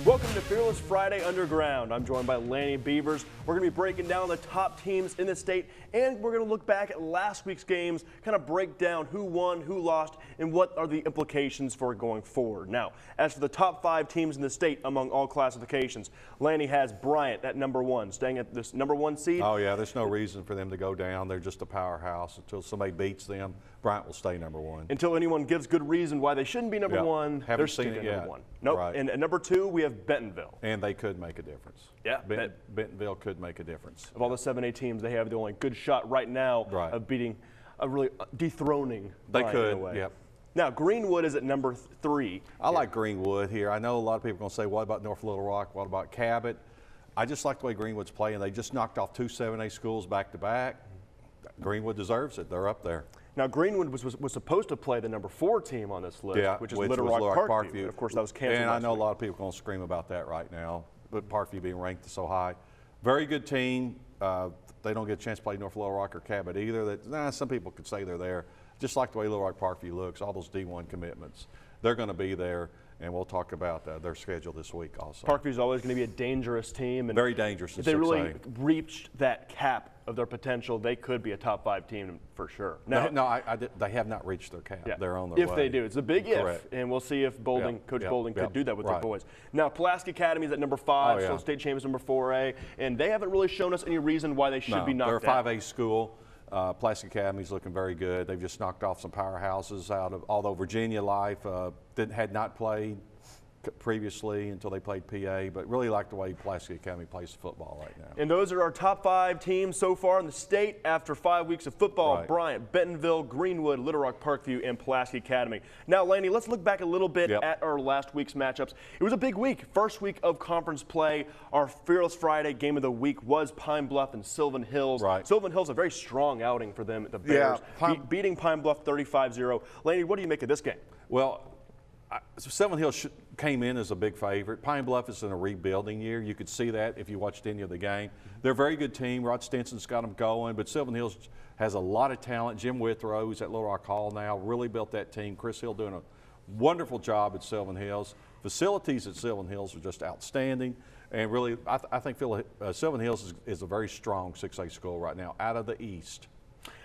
Welcome to Fearless Friday Underground. I'm joined by Lanny Beavers. We're going to be breaking down the top teams in the state, and we're going to look back at last week's games, kind of break down who won, who lost, and what are the implications for going forward. Now, as for the top 5 teams in the state among all classifications, Lanny has Bryant at #1, staying at this #1 seed. Oh, yeah, there's no reason for them to go down. They're just a powerhouse. Until somebody beats them, Bryant will stay ·1. Until anyone gives good reason why they shouldn't be #1, they're sticking at #1. Nope. Right. And at #2, we have Bentonville. And they could make a difference. Yeah. Bentonville could make a difference. Of all the 7A teams, they have the only good shot right now of beating, really dethroning Bryant in a way. Yep. Now, Greenwood is at #3. I like Greenwood here. I know a lot of people are going to say, what about North Little Rock? What about Cabot? I just like the way Greenwood's playing. They just knocked off 2 7A schools back to back. Greenwood deserves it. They're up there. Now, Greenwood was supposed to play the #4 team on this list, which is Little Rock Parkview. Of course, that was canceled. And I know a lot of people are going to scream about that right now, but Parkview being ranked so high. Very good team. They don't get a chance to play North Little Rock or Cabot either. Some people could say they're there. Just like the way Little Rock Parkview looks, all those D1 commitments, they're going to be there. And we'll talk about their schedule this week also. Parkview's always going to be a dangerous team. And very dangerous. If they really reached that cap of their potential, they could be a top 5 team for sure. Now, they have not reached their cap. Yeah, they're on their way. If they do. It's a big Correct. if, and we'll see if Coach Boulding could do that with their boys. Now, Pulaski Academy's at #5, so state champions #4A, and they haven't really shown us any reason why they should be knocked they're out. They're a 5A school. Pulaski Academy's looking very good. They've just knocked off some powerhouses out of, although Virginia Life had not played previously until they played PA, but really like the way Pulaski Academy plays football right now. And those are our top 5 teams so far in the state after 5 weeks of football. Bryant, Bentonville, Greenwood, Little Rock Parkview, and Pulaski Academy. Now, Lanny, let's look back a little bit at our last week's matchups. It was a big week. First week of conference play. Our Fearless Friday game of the week was Pine Bluff and Sylvan Hills. Sylvan Hills, a very strong outing for them at the Bears, beating Pine Bluff 35-0. Lanny, what do you make of this game? Well, Sylvan Hills came in as a big favorite. Pine Bluff is in a rebuilding year. You could see that if you watched any of the game. They're a very good team. Rod Stinson's got them going, but Sylvan Hills has a lot of talent. Jim Withrow, who's at Little Rock Hall now, really built that team. Chris Hill doing a wonderful job at Sylvan Hills. Facilities at Sylvan Hills are just outstanding. And really, I think Sylvan Hills is a very strong 6A school right now out of the East.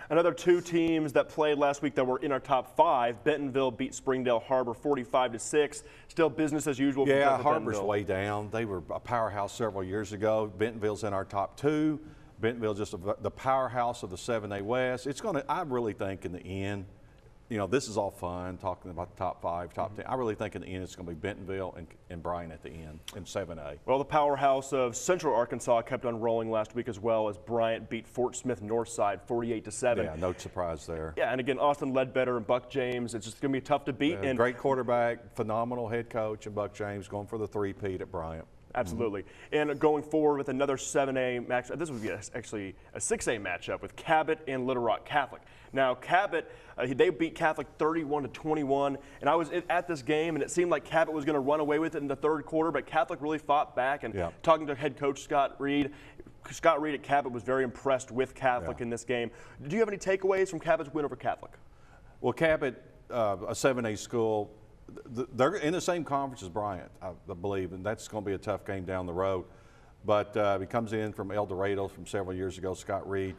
Another 2 teams that played last week that were in our top 5. Bentonville beat Springdale Harbor 45-6. Still business as usual. Yeah, Harbor's way down. They were a powerhouse several years ago. Bentonville's in our top 2. Bentonville's just the powerhouse of the 7A West. It's going to, I really think in the end, you know, this is all fun talking about the top 5, top 10. I really think in the end it's going to be Bentonville and Bryant at the end in 7A. Well, the powerhouse of Central Arkansas kept on rolling last week as well as Bryant beat Fort Smith Northside 48-7. Yeah, no surprise there. Yeah, and again, Austin Ledbetter and Buck James, it's just going to be tough to beat. And great quarterback, phenomenal head coach, and Buck James going for the 3-peat at Bryant. Absolutely. And going forward with another 7A match, this would be actually a 6A matchup with Cabot and Little Rock Catholic. Now, Cabot, they beat Catholic 31-21, and I was at this game, and it seemed like Cabot was going to run away with it in the 3rd quarter, but Catholic really fought back. And talking to head coach Scott Reed at Cabot was very impressed with Catholic in this game. Do you have any takeaways from Cabot's win over Catholic? Well, Cabot, a 7A school, they're in the same conference as Bryant, I believe, and that's going to be a tough game down the road. But he comes in from El Dorado from several years ago, Scott Reed.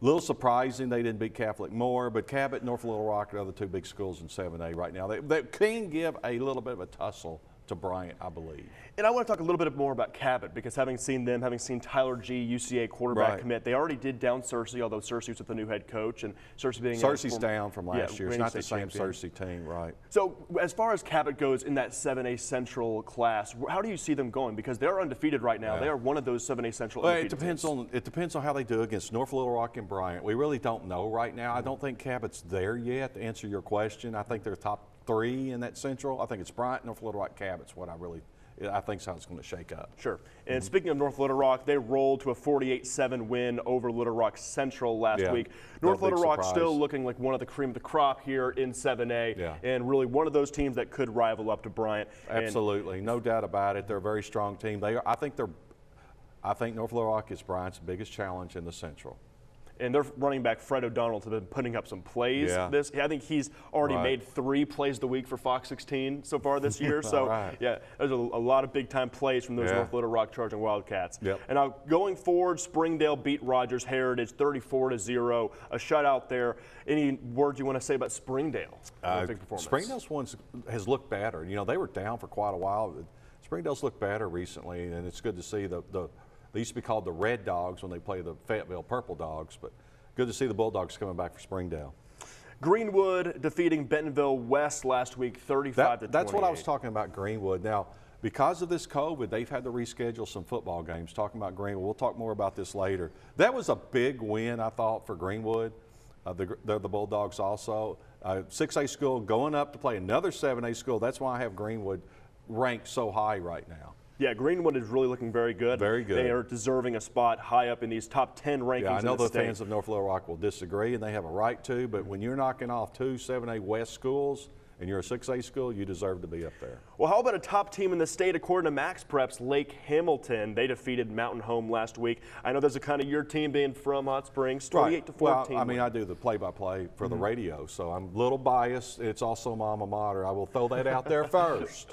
A little surprising they didn't beat Catholic more, but Cabot, North Little Rock are the other 2 big schools in 7A right now. They can give a little bit of a tussle to Bryant, I believe. And I want to talk a little bit more about Cabot because having seen Tyler G, UCA quarterback commit, they already did down Searcy, although Searcy was with the new head coach, and Searcy's down from last year. It's not the same Searcy team, So as far as Cabot goes in that 7A Central class, how do you see them going? Because they're undefeated right now. They are one of those 7A Central undefeated teams. It depends on how they do against North Little Rock and Bryant. We really don't know right now. I don't think Cabot's there yet to answer your question. I think they're top 3 in that Central. I think it's Bryant, North Little Rock, Cabot's what I think is how it's going to shake up. Sure. And speaking of North Little Rock, they rolled to a 48-7 win over Little Rock Central last week. North Little Rock still looking like one of the cream of the crop here in 7A, and really one of those teams that could rival up to Bryant. Absolutely, no doubt about it. They're a very strong team. I think North Little Rock is Bryant's biggest challenge in the Central. and their running back Fred O'Donnell has been putting up some plays. Yeah. I think he's already made 3 plays of the week for Fox 16 so far this year. So yeah, there's a lot of big time plays from those North Little Rock Charging Wildcats. Yep. And now going forward, Springdale beat Rogers Heritage 34-0, a shutout there. Any words you want to say about Springdale? Big performance. Springdale's has looked better. You know, they were down for quite a while. Springdale's looked better recently, and it's good to see they used to be called the Red Dogs when they play the Fayetteville Purple Dogs, but good to see the Bulldogs coming back for Springdale. Greenwood defeating Bentonville West last week 35-28. That's what I was talking about, Greenwood. Now, because of this COVID, they've had to reschedule some football games. Talking about Greenwood, we'll talk more about this later. That was a big win, I thought, for Greenwood. They're the Bulldogs also. 6A school going up to play another 7A school. That's why I have Greenwood ranked so high right now. Yeah, Greenwood is really looking very good. Very good. They are deserving a spot high up in these top 10 rankings. Yeah, I know the state. fans of North Little Rock will disagree, and they have a right to, but when you're knocking off 2 7A West schools and you're a 6A school, you deserve to be up there. Well, how about a top team in the state according to Max Preps, Lake Hamilton? They defeated Mountain Home last week. I know there's a kind of your team being from Hot Springs, 28-14. Well, I mean, I do the play-by-play for the radio, so I'm a little biased. It's also my alma mater. I will throw that out there first.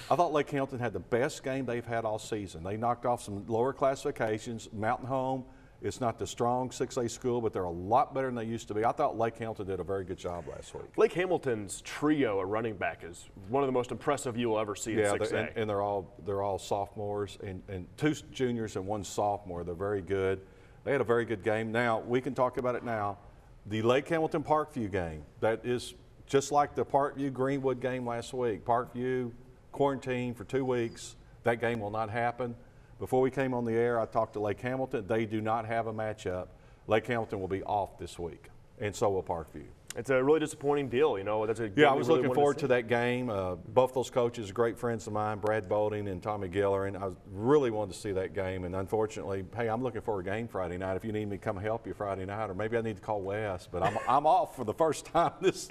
I thought Lake Hamilton had the best game they've had all season. They knocked off some lower classifications. Mountain Home, it's not the strong 6A school, but they're a lot better than they used to be. I thought Lake Hamilton did a very good job last week. Lake Hamilton's trio at running back is one of the most impressive you'll ever see in 6A. And they're all sophomores and 2 juniors and 1 sophomore. They're very good. They had a very good game. Now, we can talk about it now. The Lake Hamilton Parkview game, that is just like the Parkview Greenwood game last week. Parkview quarantined for 2 weeks. That game will not happen. Before we came on the air, I talked to Lake Hamilton. They do not have a matchup. Lake Hamilton will be off this week, and so will Parkview. It's a really disappointing deal, you know. I was looking forward to that game. Both those coaches are great friends of mine, Brad Bolding and Tommy Gillerin. I really wanted to see that game, and unfortunately, hey, I'm looking for a game Friday night. If you need me to come help you Friday night, or maybe I need to call Wes, but I'm off for the first time this.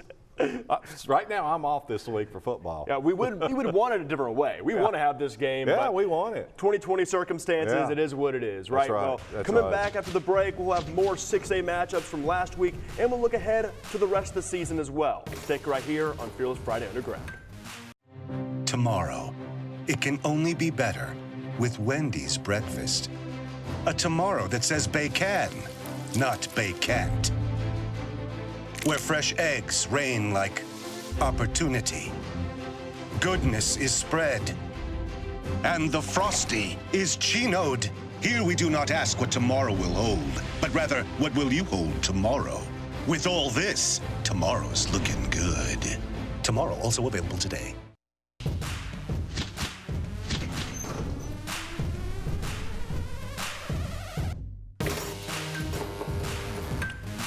Right now, I'm off this week for football. Yeah, we would want it a different way. We want to have this game. Yeah, but we want it. 2020 circumstances, it is what it is, right? That's right. Well, coming back after the break, we'll have more 6A matchups from last week, and we'll look ahead to the rest of the season as well. Stick right here on Fearless Friday Underground. Tomorrow, it can only be better with Wendy's breakfast. A tomorrow that says bacon, not bacant. Where fresh eggs reign like opportunity. Goodness is spread. And the Frosty is chinoed. Here we do not ask what tomorrow will hold, but rather, what will you hold tomorrow? With all this, tomorrow's looking good. Tomorrow also available today.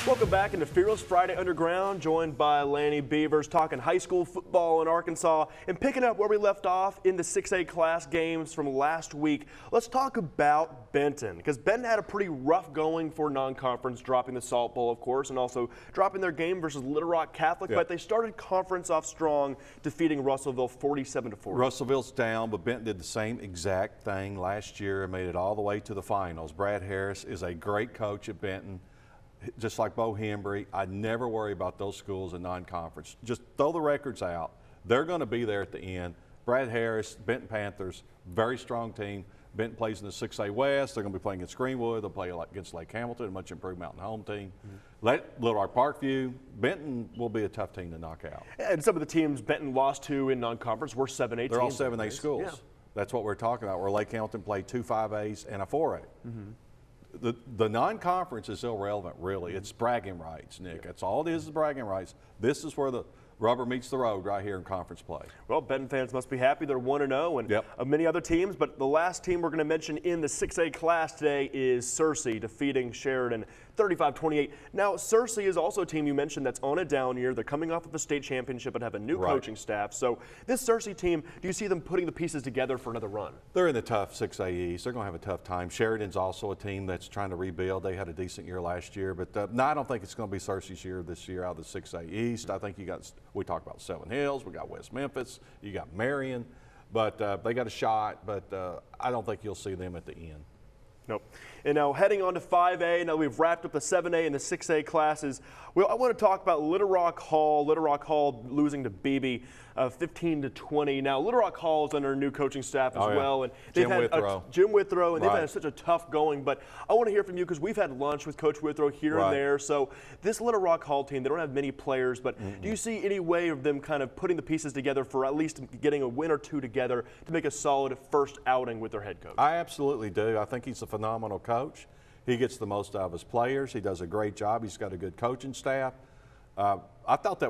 Welcome back into Fearless Friday Underground, joined by Lanny Beavers, talking high school football in Arkansas and picking up where we left off in the 6A class games from last week. Let's talk about Benton, because Benton had a pretty rough going for non-conference, dropping the Salt Bowl, of course, and also dropping their game versus Little Rock Catholic, but they started conference off strong, defeating Russellville 47-40. Russellville's down, but Benton did the same exact thing last year and made it all the way to the finals. Brad Harris is a great coach at Benton. Just like Bo Hembry, I never worry about those schools in non-conference. Just throw the records out. They're going to be there at the end. Brad Harris, Benton Panthers, very strong team. Benton plays in the 6A West. They're going to be playing against Greenwood. They'll play against Lake Hamilton, a much improved Mountain Home team. Little Rock Parkview. Benton will be a tough team to knock out. And some of the teams Benton lost to in non-conference were 7A teams. They're all 7A schools. Yeah. That's what we're talking about, where Lake Hamilton played 2 5As and a 4A. The non-conference is irrelevant, really. It's bragging rights, Nick. That's all it is bragging rights. This is where the rubber meets the road right here in conference play. Well, Benton fans must be happy. They're 1-0, and many other teams. But the last team we're going to mention in the 6A class today is Searcy, defeating Sheridan 35-28. Now, Searcy is also a team you mentioned that's on a down year. They're coming off of a state championship and have a new coaching staff. So this Searcy team, do you see them putting the pieces together for another run? They're in the tough 6A East. They're going to have a tough time. Sheridan's also a team that's trying to rebuild. They had a decent year last year. But no, I don't think it's going to be Searcy's year this year out of the 6A East. I think we talked about Seven Hills. We got West Memphis. You got Marion. But they got a shot. But I don't think you'll see them at the end. Nope. And now heading on to 5A, now we've wrapped up the 7A and the 6A classes. Well, I want to talk about Little Rock Hall. Little Rock Hall losing to Beebe 15-20. Now, Little Rock Hall is under a new coaching staff as well. And Jim Withrow. Jim Withrow, and they've had such a tough going. But I want to hear from you because we've had lunch with Coach Withrow here and there. So this Little Rock Hall team, they don't have many players, but do you see any way of them kind of putting the pieces together for at least getting a win or two together to make a solid first outing with their head coach? I absolutely do. I think he's a phenomenal coach. He gets the most out of his players. He does a great job. He's got a good coaching staff. I thought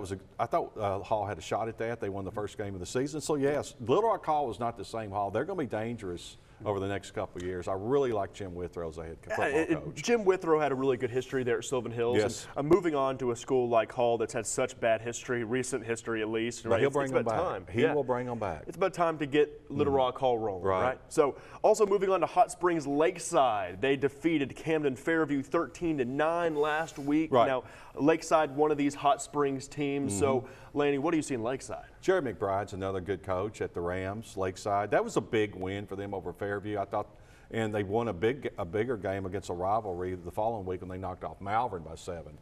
Hall had a shot at that. They won the first game of the season. So yes, Little Rock Hall is not the same Hall. They're going to be dangerous over the next couple of years. I really like Jim Withrow as a head football coach. Jim Withrow had a really good history there at Sylvan Hills. Yes. And moving on to a school like Hall that's had such bad history, recent history at least. But right? he'll bring it's them about back. time. He will bring them back. It's about time to get Little Rock Hall rolling, right? Right. So also moving on to Hot Springs Lakeside. They defeated Camden Fairview 13-9 last week. Right. Now, Lakeside, one of these Hot Springs teams. So, Lanny, what do you see in Lakeside? Jerry McBride's another good coach at the Rams, Lakeside. That was a big win for them over Fairview, I thought. And they won a bigger game against a rivalry the following week when they knocked off Malvern by 7.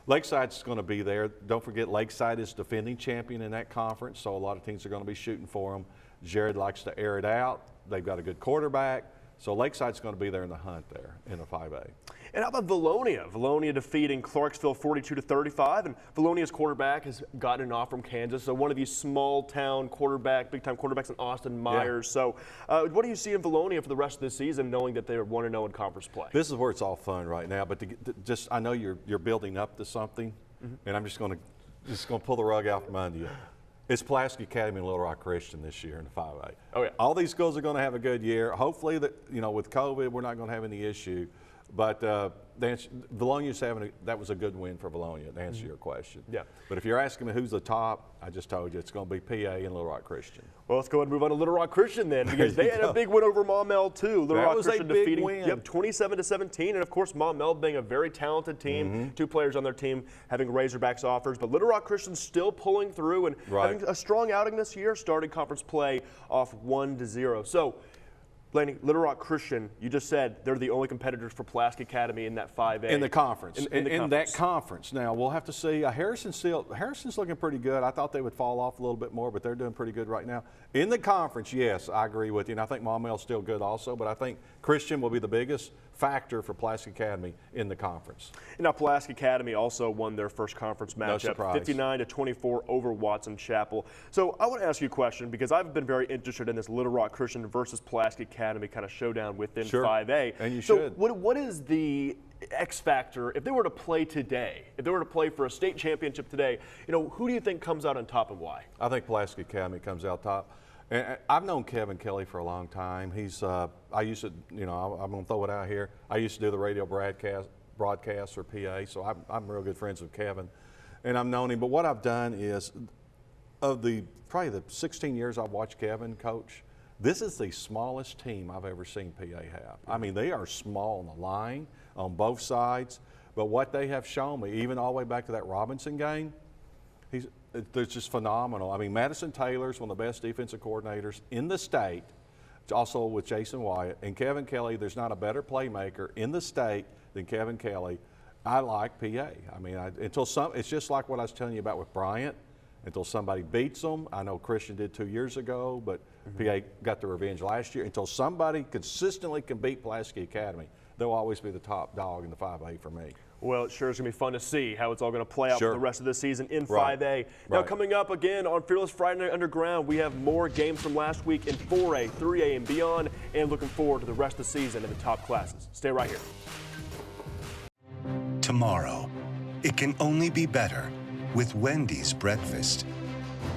Lakeside's going to be there. Don't forget, Lakeside is defending champion in that conference, so a lot of teams are going to be shooting for them. Jared likes to air it out. They've got a good quarterback. So Lakeside's going to be there in the hunt there in the 5A. And how about Valonia? Valonia defeating Clarksville 42-35, and Valonia's quarterback has gotten an offer from Kansas. So one of these small-town big-time quarterbacks in Austin Myers. So what do you see in Valonia for the rest of the season, knowing that they're 1-0 in conference play? This is where it's all fun right now. But I know you're building up to something, and I'm just going to pull the rug out from under you. It's Pulaski Academy and Little Rock Christian this year in the 5A. Oh, yeah. All these schools are going to have a good year. Hopefully, with COVID, we're not going to have any issue. But Valonia's that was a good win for Valonia, to answer your question. Yeah. But if you're asking me who's the top, I just told you it's going to be PA and Little Rock Christian. Well, let's go ahead and move on to Little Rock Christian then, because they had a big win over Maumelle too. Little Rock Christian defeating 27-17, and of course Maumelle being a very talented team, 2 players on their team having Razorbacks offers, but Little Rock Christian still pulling through and having a strong outing this year, starting conference play off 1-0. So, Lanny, Little Rock Christian, you just said they're the only competitors for Pulaski Academy in that 5A. In the conference. In that conference. Now, we'll have to see. Harrison's looking pretty good. I thought they would fall off a little bit more, but they're doing pretty good right now. In the conference, yes, I agree with you. And I think Maumelle's still good also, but I think Christian will be the biggest factor for Pulaski Academy in the conference. And now Pulaski Academy also won their first conference matchup, 59-24 over Watson Chapel. So I want to ask you a question because I've been very interested in this Little Rock Christian versus Pulaski Academy kind of showdown within 5A. And you should. What is the X factor if they were to play today? If they were to play for a state championship today, who do you think comes out on top and why? I think Pulaski Academy comes out top. And I've known Kevin Kelly for a long time. He's, I used to, I'm going to throw it out here. I used to do the radio broadcast for PA, so I'm real good friends with Kevin. And I've known him. But what I've done is, probably the 16 years I've watched Kevin coach, this is the smallest team I've ever seen PA have. I mean, they are small on the line on both sides. But what they have shown me, even all the way back to that Robinson game, they're just phenomenal. I mean, Madison Taylor's one of the best defensive coordinators in the state, also with Jason Wyatt. And Kevin Kelly, there's not a better playmaker in the state than Kevin Kelly. I like PA. I mean, it's just like what I was telling you about with Bryant. Until somebody beats them. I know Christian did 2 years ago, but PA got the revenge last year. Until somebody consistently can beat Pulaski Academy, they'll always be the top dog in the 5A for me. Well, it sure is going to be fun to see how it's all going to play out for the rest of the season in 5A. Now, coming up again on Fearless Friday Night Underground, we have more games from last week in 4A, 3A, and beyond, and looking forward to the rest of the season in the top classes. Stay right here. Tomorrow, it can only be better with Wendy's breakfast.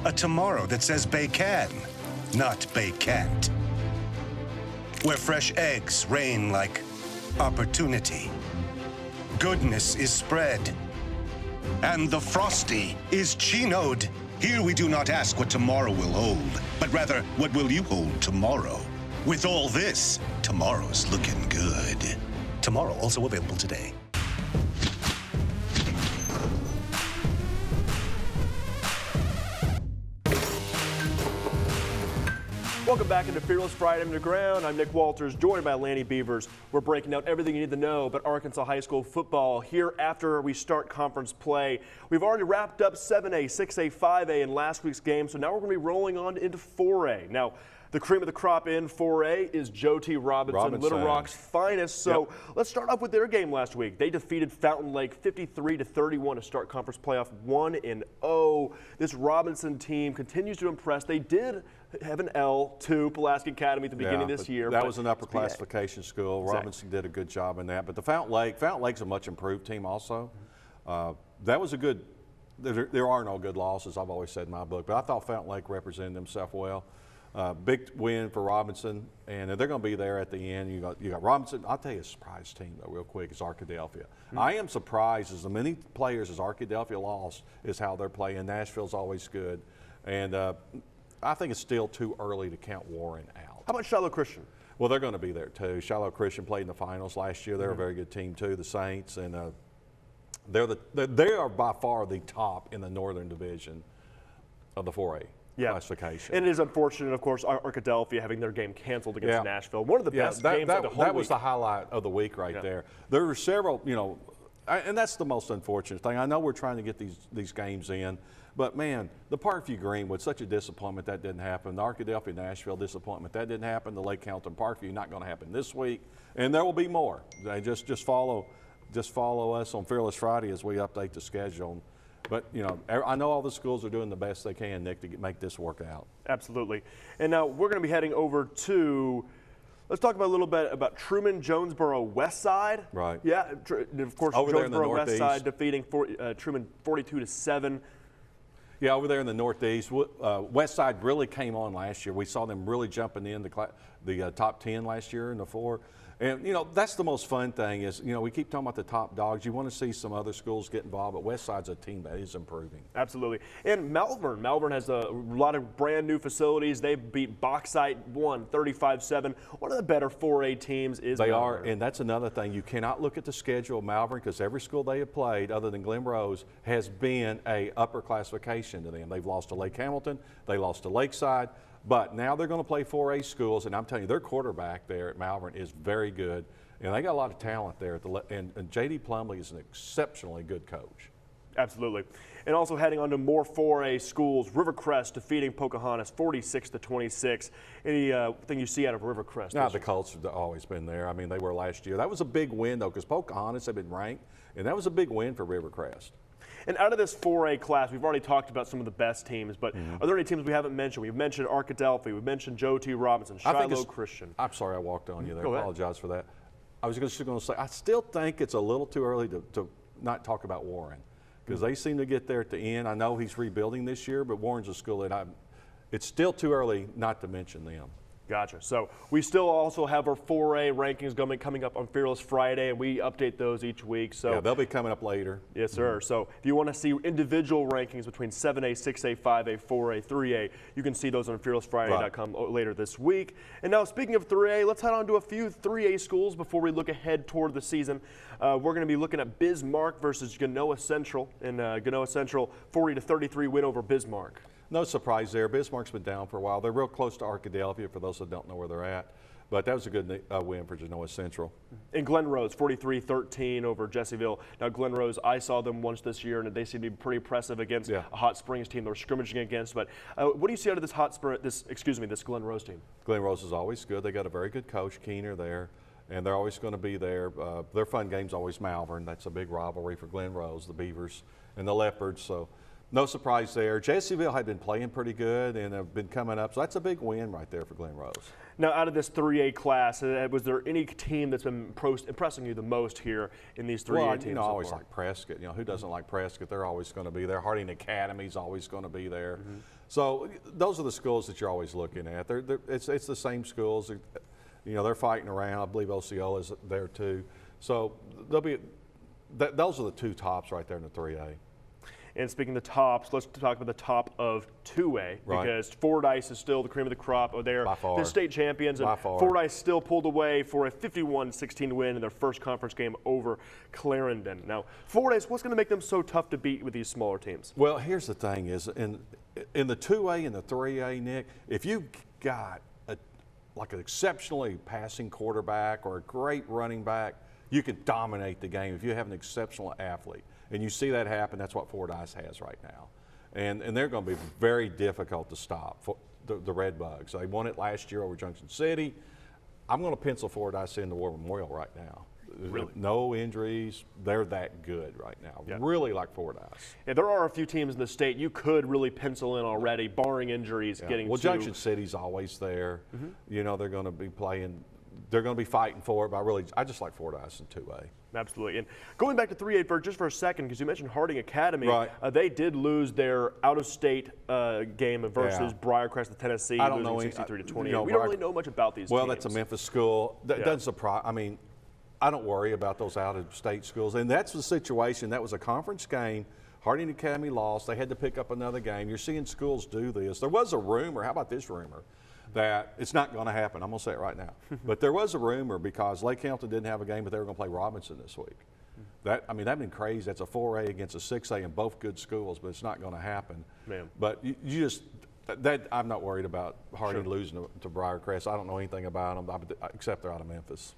A tomorrow that says they can, not they can't. Where fresh eggs reign like opportunity. Goodness is spread. And the Frosty is chinoed. Here we do not ask what tomorrow will hold, but rather, what will you hold tomorrow? With all this, tomorrow's looking good. Tomorrow also available today. Welcome back into Fearless Friday Underground. I'm Nick Walters, joined by Lanny Beavers. We're breaking down everything you need to know about Arkansas High School football here after we start conference play. We've already wrapped up 7A, 6A, 5A in last week's game, so now we're going to be rolling on into 4A. Now, the cream of the crop in 4A is Joe T. Robinson, Little Rock's finest. So let's start off with their game last week. They defeated Fountain Lake 53-31 to start conference playoff 1-0. This Robinson team continues to impress. They did have an L to Pulaski Academy at the beginning of this year. That was an upper classification school. Exactly. Robinson did a good job in that. But the Fountain Lake's a much improved team also. That was a good, there are no good losses, I've always said in my book, but I thought Fountain Lake represented themselves well. Big win for Robinson, and they're going to be there at the end. You got Robinson. I'll tell you a surprise team, though, real quick, is Arkadelphia. I am surprised as many players as Arkadelphia lost is how they're playing. Nashville's always good, and I think it's still too early to count Warren out. How about Shiloh Christian? Well, they're going to be there, too. Shiloh Christian played in the finals last year. They're a very good team, too, the Saints, and they are by far the top in the Northern Division of the 4A. Classification. And it is unfortunate, of course, Arkadelphia having their game canceled against Nashville. One of the best games of the whole That was week. the highlight of the week right there. There were several, and that's the most unfortunate thing. I know we're trying to get these games in, but man, the Parkview Greenwood, such a disappointment that didn't happen. The Arkadelphia Nashville disappointment, that didn't happen. The Lake Hamilton Parkview, not going to happen this week, and there will be more. They just follow us on Fearless Friday as we update the schedule. But, I know all the schools are doing the best they can, Nick, to make this work out. Absolutely. And now we're going to be heading over to, let's talk about a little bit about Truman Jonesboro Westside. Right. Yeah, of course, over Jonesboro Westside defeating Truman 42-7. Yeah, over there in the Northeast. Westside really came on last year. We saw them really jumping in the top 10 last year in the 4. And, that's the most fun thing is, we keep talking about the top dogs. You want to see some other schools get involved, but Westside's a team that is improving. Absolutely. And Malvern has a lot of brand new facilities. They beat Bauxite 35-7. One of the better 4A teams is They Malvern. are, and that's another thing. You cannot look at the schedule of Malvern because every school they have played, other than Glen Rose, has been a upper classification to them. They've lost to Lake Hamilton. They lost to Lakeside. But now they're going to play 4A schools, and I'm telling you, their quarterback there at Malvern is very good, and they got a lot of talent there. And J.D. Plumley is an exceptionally good coach. Absolutely. And also heading on to more 4A schools, Rivercrest defeating Pocahontas 46-26. Anything you see out of Rivercrest? No, the Colts have always been there. I mean, they were last year. That was a big win, though, because Pocahontas had been ranked, and that was a big win for Rivercrest. And out of this 4A class, we've already talked about some of the best teams, but are there any teams we haven't mentioned? We've mentioned Arkadelphia, we've mentioned Joe T. Robinson, Shiloh Christian. I'm sorry I walked on you there. Go I apologize for that. I was just going to say, I still think it's a little too early to not talk about Warren because they seem to get there at the end. I know he's rebuilding this year, but Warren's a school that it's still too early not to mention them. Gotcha. So we still also have our 4A rankings coming up on Fearless Friday, and we update those each week. So yeah, they'll be coming up later. Yes, sir. So if you want to see individual rankings between 7A, 6A, 5A, 4A, 3A, you can see those on fearlessfriday.com later this week. And now, speaking of 3A, let's head on to a few 3A schools before we look ahead toward the season. We're going to be looking at Bismarck versus Genoa Central, and Genoa Central 40-33 win over Bismarck. No surprise there. Bismarck's been down for a while. They're real close to Arkadelphia for those that don't know where they're at. But that was a good win for Genoa Central. And Glen Rose, 43-13 over Jessieville. Now, Glen Rose, I saw them once this year, and they seem to be pretty impressive against a Hot Springs team they were scrimmaging against. But what do you see out of this Glen Rose team? Glen Rose is always good. They got a very good coach, Keener, there, and they're always going to be there. Their fun game's always Malvern. That's a big rivalry for Glen Rose, the Beavers and the Leopards. So no surprise there. Jessieville had been playing pretty good and have been coming up, so that's a big win right there for Glen Rose. Now, out of this 3A class, was there any team that's been impressing you the most here in these 3A teams? I always like Prescott. Who doesn't like Prescott? They're always going to be there. Harding Academy's always going to be there. So those are the schools that you're always looking at. It's the same schools. They're fighting around. I believe Osceola's there too. So those are the two tops right there in the 3A. And speaking of the tops, let's talk about the top of 2A because Fordyce is still the cream of the crop. They're the state champions, and Fordyce still pulled away for a 51-16 win in their first conference game over Clarendon. Now, Fordyce, what's going to make them so tough to beat with these smaller teams? Well, here's the thing: is in the 2A and the 3A, Nick, if you got like an exceptionally passing quarterback or a great running back, you can dominate the game if you have an exceptional athlete. And you see that happen. That's what Fordyce has right now. And they're going to be very difficult to stop for the Red Bugs. They won it last year over Junction City. I'm going to pencil Fordyce in the War Memorial right now. Really? No injuries. They're that good right now. Yeah. Really like Fordyce. Yeah, there are a few teams in the state you could really pencil in already, barring injuries. Yeah. Getting well, to Junction City's always there. You know, they're going to be playing. They're going to be fighting for it. But I just like Fordyce in 2A. Absolutely. And going back to 3A for just for a second, because you mentioned Harding Academy, Right. They did lose their out-of-state game versus Briarcrest of Tennessee, I don't know losing 63-20. you know, we don't really know much about these Well, teams. that's a Memphis school. That Yeah. doesn't surprise. I mean, I don't worry about those out-of-state schools. And that's the situation. That was a conference game. Harding Academy lost. They had to pick up another game. You're seeing schools do this. There was a rumor. How about this rumor? That it's not going to happen. I'm going to say it right now. But there was a rumor because Lake Hamilton didn't have a game, but they were going to play Robinson this week. That'd been crazy. That's a 4A against a 6A in both good schools, but it's not going to happen. Man. But you just I'm not worried about Harding losing to Briarcrest. I don't know anything about them except they're out of Memphis.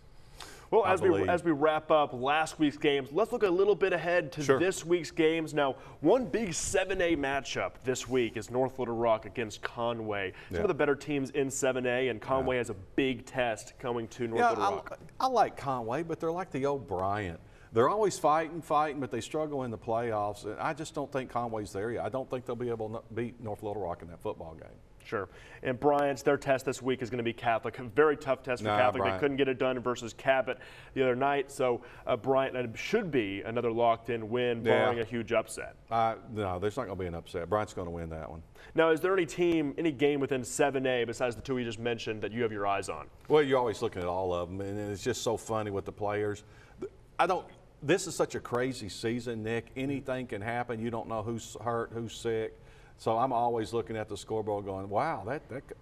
Well, I as believe. we wrap up last week's games, let's look a little bit ahead to Sure. this week's games. Now, one big 7A matchup this week is North Little Rock against Conway. Some Yeah. of the better teams in 7A, and Conway has a big test coming to North Little Rock. I like Conway, but they're like the old Bryant. They're always fighting, but they struggle in the playoffs. And I just don't think Conway's there yet. I don't think they'll be able to beat North Little Rock in that football game. Sure. And Bryant's, their test this week is going to be Catholic. A very tough test for Catholic. Bryant. They couldn't get it done versus Cabot the other night. So Bryant should be another locked-in win, barring a huge upset. No, there's not going to be an upset. Bryant's going to win that one. Now, is there any game within 7A besides the two we just mentioned that you have your eyes on? Well, you're always looking at all of them, and it's just so funny with the players. This is such a crazy season, Nick. Anything can happen. You don't know who's hurt, who's sick. So I'm always looking at the scoreboard going, wow,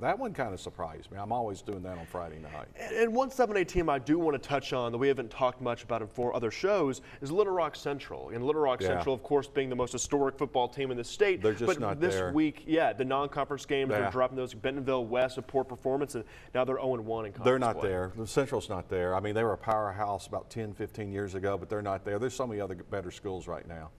that one kind of surprised me. I'm always doing that on Friday night. And one 7A team I do want to touch on that we haven't talked much about in 4 other shows is Little Rock Central. And Little Rock Central, of course, being the most historic football team in the state. They're just not this there. week, the non-conference games, they're dropping those. Bentonville West, a poor performance, and now they're 0-1 in conference They're not play. there. The Central's not there. I mean, they were a powerhouse about 10, 15 years ago, but they're not there. There's so many other better schools right now.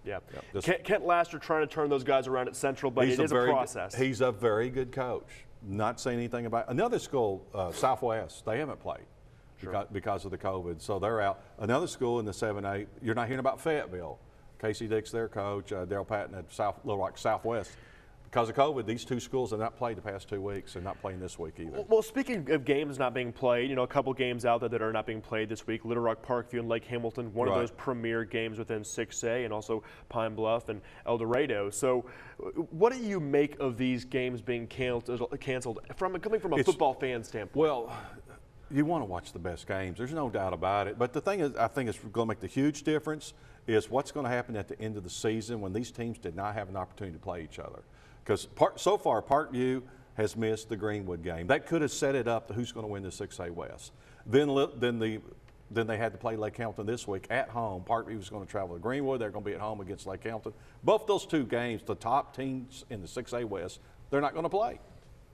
Yeah. Yep. Kent Laster trying to turn those guys around at Central, but it is a process. He's a very good coach. Not saying anything about another school, Southwest. They haven't played because of the COVID, so they're out. Another school in the 7A. You're not hearing about Fayetteville. Casey Dick's their coach. Daryl Patton at Little Rock Southwest. Because of COVID, these two schools have not played the past 2 weeks and not playing this week either. Well, speaking of games not being played, a couple games out there that are not being played this week. Little Rock, Parkview, and Lake Hamilton, one of those premier games within 6A, and also Pine Bluff and El Dorado. So what do you make of these games being canceled coming from a football fan standpoint? Well, you want to watch the best games. There's no doubt about it. But the thing is, I think it's going to make the huge difference is what's going to happen at the end of the season when these teams did not have an opportunity to play each other. Because so far, Parkview has missed the Greenwood game. That could have set it up to who's going to win the 6A West. Then they had to play Lake Hamilton this week at home. Parkview was going to travel to Greenwood. They're going to be at home against Lake Hamilton. Both those two games, the top teams in the 6A West, they're not going to play.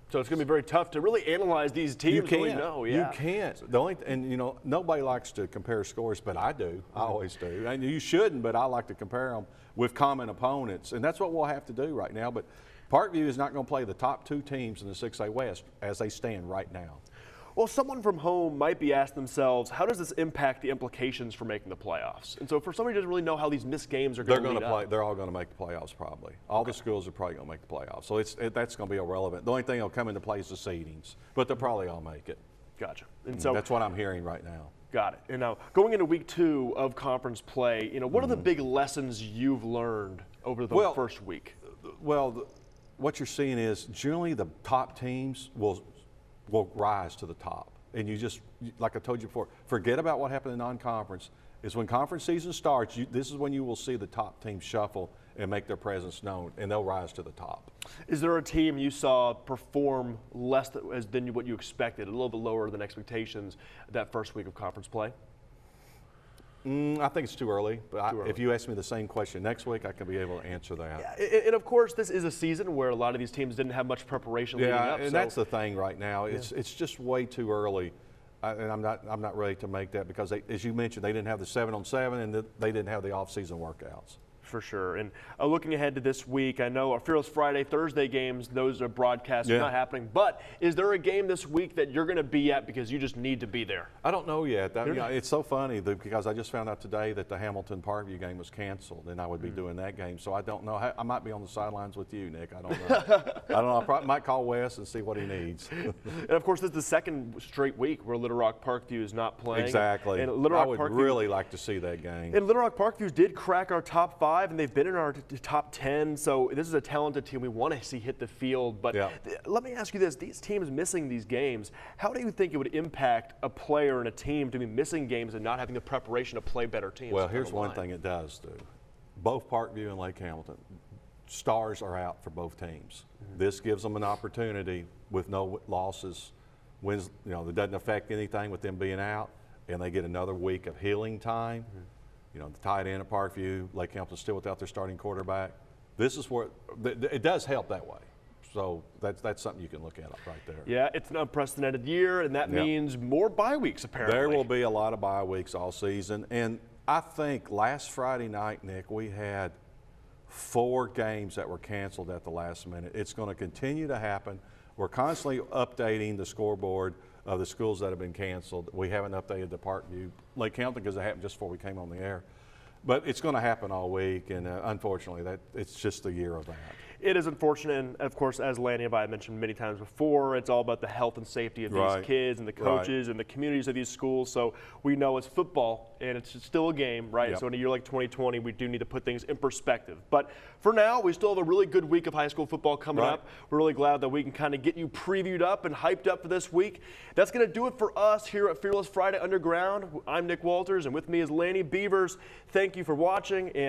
So it's going to be very tough to really analyze these teams. You can't. Really know, You can't. Nobody likes to compare scores, but I do. I always do. And you shouldn't, but I like to compare them with common opponents, and that's what we'll have to do right now. But Parkview is not going to play the top 2 teams in the 6A West as they stand right now. Well, someone from home might be asking themselves, how does this impact the implications for making the playoffs? And so for somebody who doesn't really know how these missed games are going to play, they're all going to make the playoffs probably. All the schools are probably going to make the playoffs. So that's going to be irrelevant. The only thing that will come into play is the seedings, but they'll probably all make it. Gotcha. And so that's what I'm hearing right now. Got it. And now going into week 2 of conference play, what are the big lessons you've learned over the first week? Well, what you're seeing is generally the top teams will rise to the top. And you just, like I told you before, forget about what happened in non-conference. Is when conference season starts, this is when you will see the top teams shuffle and make their presence known, and they'll rise to the top. Is there a team you saw perform less than what you expected, a little bit lower than expectations that first week of conference play? I think it's too early, but if you ask me the same question next week, I can be able to answer that. Yeah, and of course, this is a season where a lot of these teams didn't have much prepreration leading up. And that's the thing right now. It's just way too early, and I'm not ready to make that because, as you mentioned, they didn't have the 7-on-7 and they didn't have the off-season workouts. For sure. And looking ahead to this week, I know our Fearless Friday, Thursday games, those are broadcast, not happening. But is there a game this week that you're going to be at because you just need to be there? I don't know yet. It's so funny because I just found out today that the Hamilton Parkview game was canceled, and I would be doing that game. So I don't know. I might be on the sidelines with you, Nick. I don't know. I don't know. I might call Wes and see what he needs. And of course, this is the second straight week where Little Rock Parkview is not playing. Exactly. And Little Rock I would Parkview, really like to see that game. And Little Rock Parkview did crack our top 5. And they've been in our top 10, so this is a talented team we want to see hit the field. But let me ask you this, these teams missing these games, how do you think it would impact a player and a team to be missing games and not having the preparation to play better teams? Well, here's one thing it does do. Both Parkview and Lake Hamilton, stars are out for both teams. This gives them an opportunity with no losses. Wins, it doesn't affect anything with them being out, and they get another week of healing time. The tight end at Parkview, Lake Hamilton's still without their starting quarterback. This is where it does help that way. So that's something you can look at right there. Yeah, it's an unprecedented year, and that means more bye weeks apparently. There will be a lot of bye weeks all season. And I think last Friday night, Nick, we had 4 games that were canceled at the last minute. It's going to continue to happen. We're constantly updating the scoreboard of the schools that have been canceled. We haven't updated the Parkview, Lake Hamilton, because it happened just before we came on the air. But it's going to happen all week, and unfortunately, it's just the year of that. It is unfortunate, and of course, as Lanny and I have mentioned many times before, it's all about the health and safety of these kids and the coaches and the communities of these schools. So we know it's football, and it's still a game, right? So in a year like 2020, we do need to put things in perspective. But for now, we still have a really good week of high school football coming up. We're really glad that we can kind of get you previewed up and hyped up for this week. That's going to do it for us here at Fearless Friday Underground. I'm Nick Walters, and with me is Lanny Beavers. Thank you for watching. And